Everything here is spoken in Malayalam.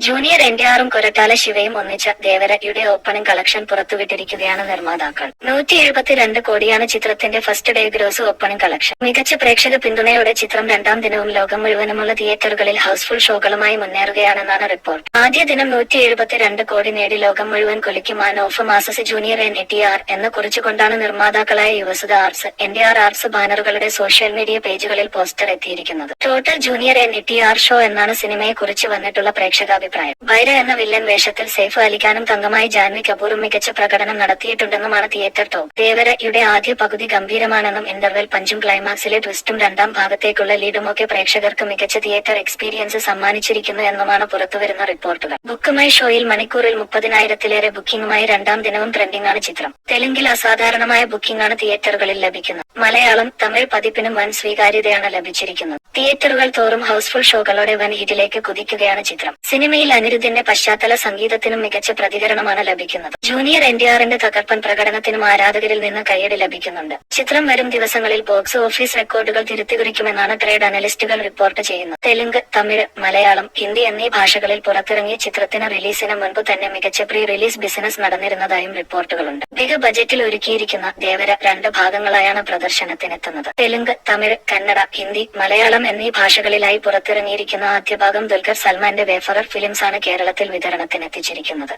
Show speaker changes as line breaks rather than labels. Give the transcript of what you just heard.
ജൂനിയർ എൻടിആറും കൊരട്ടാല ശിവയും ഒന്നിച്ച ദേവരയുടെ ഓപ്പണിംഗ് കളക്ഷൻ പുറത്തുവിട്ടിരിക്കുകയാണ് നിർമ്മാതാക്കൾ. 172 കോടിയാണ് ചിത്രത്തിന്റെ first day gross opening collection. മികച്ച പ്രേക്ഷക പിന്തുണയോടെ ചിത്രം രണ്ടാം ദിനവും ലോകം മുഴുവനുമുള്ള തിയേറ്ററുകളിൽ ഹൗസ്ഫുൾ ഷോകളുമായി മുന്നേറുകയാണെന്നാണ് റിപ്പോർട്ട്. ആദ്യ ദിനം 172 കോടി നേടി ലോകം മുഴുവൻ കുലുക്കി മാൻ ഓഫ് മാസസ് ജൂനിയർ എൻടിആർ എന്ന് കുറിച്ചുകൊണ്ടാണ് നിർമ്മാതാക്കളായ യുവസുധ ആർട്സ്, എൻടിആർ ആർട്സ് ബാനറുകളുടെ സോഷ്യൽ മീഡിയ പേജുകളിൽ പോസ്റ്റർ എത്തിയിരിക്കുന്നത്. ടോട്ടൽ ജൂനിയർ എൻടിആർ ഷോ എന്നാണ് സിനിമയെ കുറിച്ച് വന്നിട്ടുള്ള പ്രേക്ഷകാഭിപ്രായം. ബൈര എന്ന വില്ലൻ വേഷത്തിൽ സെയ്ഫ് അലിഖാനും തങ്കമായി ജാൻവി കപൂറും മികച്ച പ്രകടനം നടത്തിയിട്ടുണ്ടെന്നുമാണ് തിയേറ്റർ ടോക്ക്. ദേവരയുടെ ആദ്യ പകുതി ഗംഭീരമാണെന്നും ഇന്റർവെൽ പഞ്ചും ക്ലൈമാക്സിലെ ട്വിസ്റ്റും രണ്ടാം ഭാഗത്തേക്കുള്ള ലീഡുമൊക്കെ പ്രേക്ഷകർക്ക് മികച്ച തിയേറ്റർ എക്സ്പീരിയൻസ് സമ്മാനിച്ചിരിക്കുന്നു എന്നുമാണ് പുറത്തുവരുന്ന റിപ്പോർട്ടുകൾ. ബുക്ക് മൈ ഷോയിൽ മണിക്കൂറിൽ 30,000-ലേറെ ബുക്കിംഗുമായി രണ്ടാം ദിനവും ട്രെൻഡിംഗാണ് ചിത്രം. തെലുങ്കിൽ അസാധാരണമായ ബുക്കിംഗാണ് തിയേറ്ററുകളിൽ ലഭിക്കുന്നത്. മലയാളം, തമിഴ് പതിപ്പിനും വൻ സ്വീകാര്യതയാണ് ലഭിച്ചിരിക്കുന്നത്. തിയേറ്ററുകൾ തോറും ഹൗസ്ഫുൾ ഷോകളോടെ വൻ ഹിറ്റിലേക്ക് കുതിക്കുകയാണ് ചിത്രം. സിനിമയിൽ അനിരുദ്ധിന്റെ പശ്ചാത്തല സംഗീതത്തിനും മികച്ച പ്രതികരണമാണ് ലഭിക്കുന്നത്. ജൂനിയർ എൻടിആറിന്റെ തകർപ്പൻ പ്രകടനത്തിനും ആരാധകരിൽ നിന്ന് കയ്യടി ലഭിക്കുന്നുണ്ട്. ചിത്രം വരും ദിവസങ്ങളിൽ ബോക്സ് ഓഫീസ് റെക്കോർഡുകൾ തിരുത്തിക്കുറിക്കുമെന്നാണ് ട്രേഡ് അനലിസ്റ്റുകൾ റിപ്പോർട്ട് ചെയ്യുന്നത്. തെലുങ്ക്, തമിഴ്, മലയാളം, ഹിന്ദി എന്നീ ഭാഷകളിൽ പുറത്തിറങ്ങിയ ചിത്രത്തിന് റിലീസിന് മുൻപ് തന്നെ മികച്ച പ്രീ റിലീസ് ബിസിനസ് നടന്നിരുന്നതായും റിപ്പോർട്ടുകളുണ്ട്. ബിഗ് ബജറ്റിൽ ഒരുക്കിയിരിക്കുന്ന ദേവര 2 ഭാഗങ്ങളായാണ് പ്രദർശനത്തിനെത്തുന്നത്. തെലുങ്ക്, തമിഴ്, കന്നഡ, ഹിന്ദി, മലയാളം എന്നീ ഭാഷകളിലായി പുറത്തിറങ്ങിയിരിക്കുന്ന ആദ്യ ഭാഗം ദുൽഖർ സൽമാന്റെ വേഫറർ ഫിലിംസാണ് കേരളത്തിൽ വിതരണത്തിനെത്തിച്ചിരിക്കുന്നത്.